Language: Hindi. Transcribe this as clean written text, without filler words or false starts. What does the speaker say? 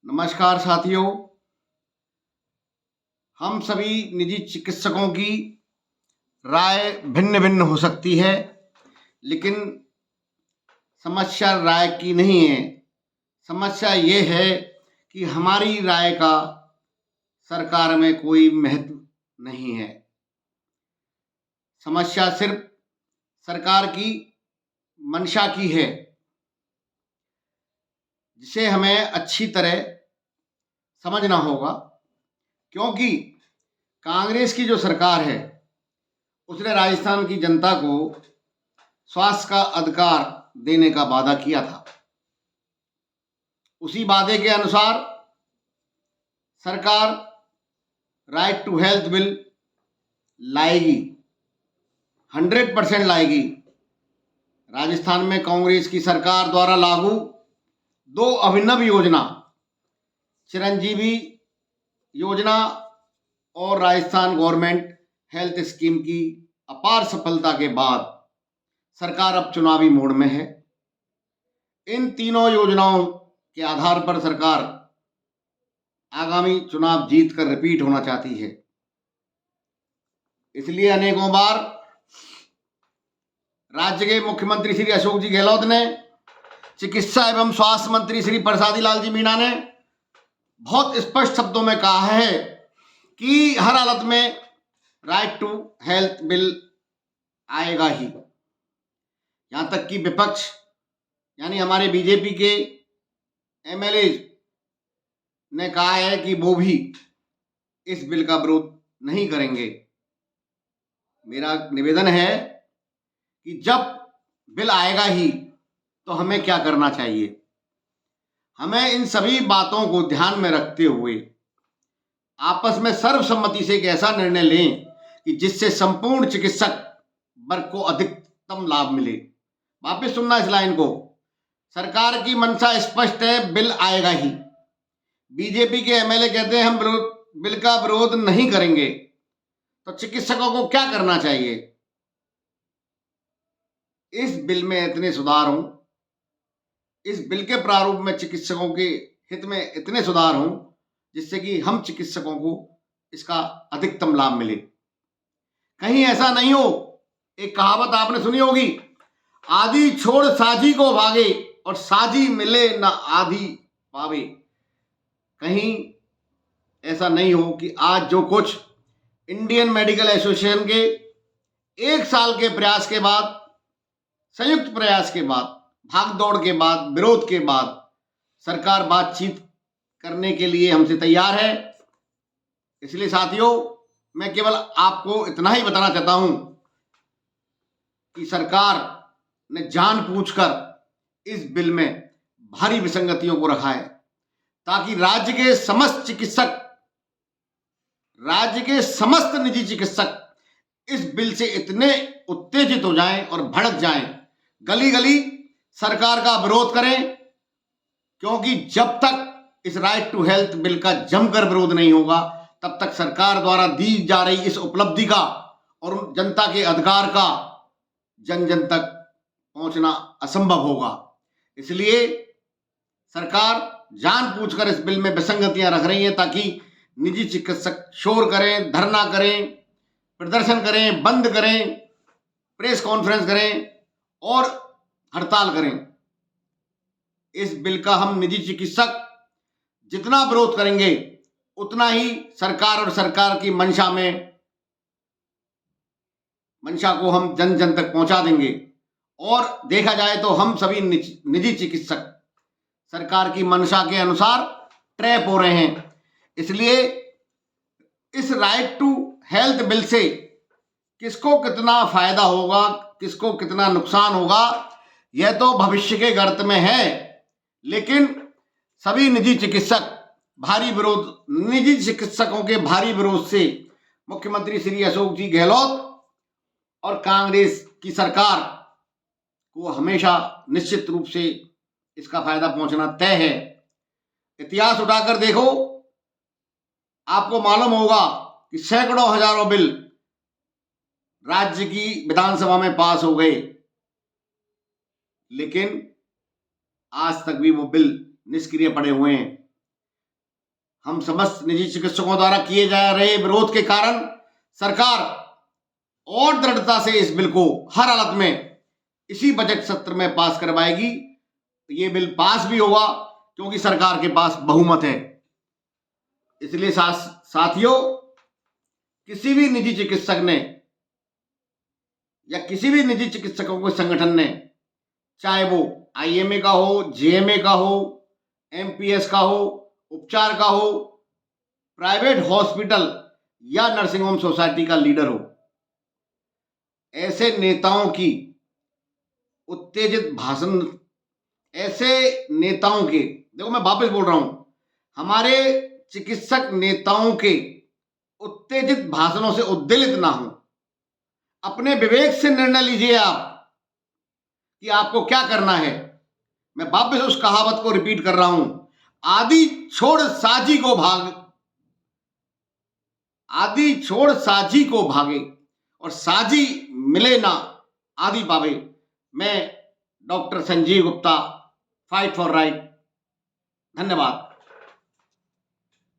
नमस्कार साथियों। हम सभी निजी चिकित्सकों की राय भिन्न भिन्न हो सकती है, लेकिन समस्या राय की नहीं है। समस्या ये है कि हमारी राय का सरकार में कोई महत्व नहीं है। समस्या सिर्फ सरकार की मंशा की है, जिसे हमें अच्छी तरह समझना होगा, क्योंकि कांग्रेस की जो सरकार है उसने राजस्थान की जनता को स्वास्थ्य का अधिकार देने का वादा किया था। उसी वादे के अनुसार सरकार राइट टू हेल्थ बिल लाएगी, 100% लाएगी। राजस्थान में कांग्रेस की सरकार द्वारा लागू 2 अभिनव योजना, चिरंजीवी योजना और राजस्थान गवर्नमेंट हेल्थ स्कीम की अपार सफलता के बाद सरकार अब चुनावी मोड में है। इन तीनों योजनाओं के आधार पर सरकार आगामी चुनाव जीत कर रिपीट होना चाहती है। इसलिए अनेकों बार राज्य के मुख्यमंत्री श्री अशोक जी गहलोत ने, चिकित्सा एवं स्वास्थ्य मंत्री श्री प्रसादी लाल जी मीणा ने बहुत स्पष्ट शब्दों में कहा है कि हर हालत में राइट टू हेल्थ बिल आएगा ही। यहां तक कि विपक्ष यानी हमारे बीजेपी के एमएलए ने कहा है कि वो भी इस बिल का विरोध नहीं करेंगे। मेरा निवेदन है कि जब बिल आएगा ही तो हमें क्या करना चाहिए। हमें इन सभी बातों को ध्यान में रखते हुए आपस में सर्वसम्मति से एक ऐसा निर्णय लें कि जिससे संपूर्ण चिकित्सक वर्ग को अधिकतम लाभ मिले। वापस सुनना इस लाइन को। सरकार की मंशा स्पष्ट है, बिल आएगा ही। बीजेपी के एमएलए कहते हैं हम बिल का विरोध नहीं करेंगे, तो चिकित्सकों को क्या करना चाहिए। इस बिल में इतने सुधार हों, इस बिल के प्रारूप में चिकित्सकों के हित में इतने सुधार हों जिससे कि हम चिकित्सकों को इसका अधिकतम लाभ मिले। कहीं ऐसा नहीं हो, एक कहावत आपने सुनी होगी, आधी छोड़ साझी को भागे और साझी मिले ना आधी पावे। कहीं ऐसा नहीं हो कि आज जो कुछ इंडियन मेडिकल एसोसिएशन के 1 साल के प्रयास के बाद, संयुक्त प्रयास के बाद, भाग दौड़ के बाद, विरोध के बाद सरकार बातचीत करने के लिए हमसे तैयार है। इसलिए साथियों, मैं केवल आपको इतना ही बताना चाहता हूं कि सरकार ने जानबूझकर इस बिल में भारी विसंगतियों को रखा है ताकि राज्य के समस्त चिकित्सक, राज्य के समस्त निजी चिकित्सक इस बिल से इतने उत्तेजित हो जाएं और भड़क जाएं, गली गली सरकार का विरोध करें, क्योंकि जब तक इस राइट टू हेल्थ बिल का जमकर विरोध नहीं होगा तब तक सरकार द्वारा दी जा रही इस उपलब्धि का और जनता के अधिकार का जन जन तक पहुंचना असंभव होगा। इसलिए सरकार जानबूझकर इस बिल में विसंगतियां रख रही है ताकि निजी चिकित्सक शोर करें, धरना करें, प्रदर्शन करें, बंद करें, प्रेस कॉन्फ्रेंस करें और हड़ताल करें। इस बिल का हम निजी चिकित्सक जितना विरोध करेंगे उतना ही सरकार और सरकार की मंशा को हम जन जन तक पहुंचा देंगे। और देखा जाए तो हम सभी निजी चिकित्सक सरकार की मंशा के अनुसार ट्रैप हो रहे हैं। इसलिए इस राइट टू हेल्थ बिल से किसको कितना फायदा होगा, किसको कितना नुकसान होगा, यह तो भविष्य के गर्त में है। लेकिन सभी निजी चिकित्सकों के भारी विरोध से मुख्यमंत्री श्री अशोक जी गहलोत और कांग्रेस की सरकार को हमेशा निश्चित रूप से इसका फायदा पहुंचना तय है। इतिहास उठाकर देखो, आपको मालूम होगा कि सैकड़ों हजारों बिल राज्य की विधानसभा में पास हो गए, लेकिन आज तक भी वो बिल निष्क्रिय पड़े हुए हैं। हम समस्त निजी चिकित्सकों द्वारा किए जा रहे विरोध के कारण सरकार और दृढ़ता से इस बिल को हर हालत में इसी बजट सत्र में पास करवाएगी। ये बिल पास भी होगा क्योंकि सरकार के पास बहुमत है। इसलिए साथियों, किसी भी निजी चिकित्सक ने या किसी भी निजी चिकित्सकों के संगठन ने, चाहे वो आईएमए का हो, जेएमए का हो, एमपीएस का हो, उपचार का हो, प्राइवेट हॉस्पिटल या नर्सिंग होम सोसाइटी का लीडर हो, ऐसे नेताओं की उत्तेजित भाषण, ऐसे नेताओं के, देखो मैं वापस बोल रहा हूं, हमारे चिकित्सक नेताओं के उत्तेजित भाषणों से उद्वेलित ना हो। अपने विवेक से निर्णय लीजिए आप कि आपको क्या करना है। मैं वापस उस कहावत को रिपीट कर रहा हूं, आदि छोड़ साजी को भागे और साजी मिले ना आदि पावे। मैं doctor Sanjeev Gupta, fight for right. धन्यवाद।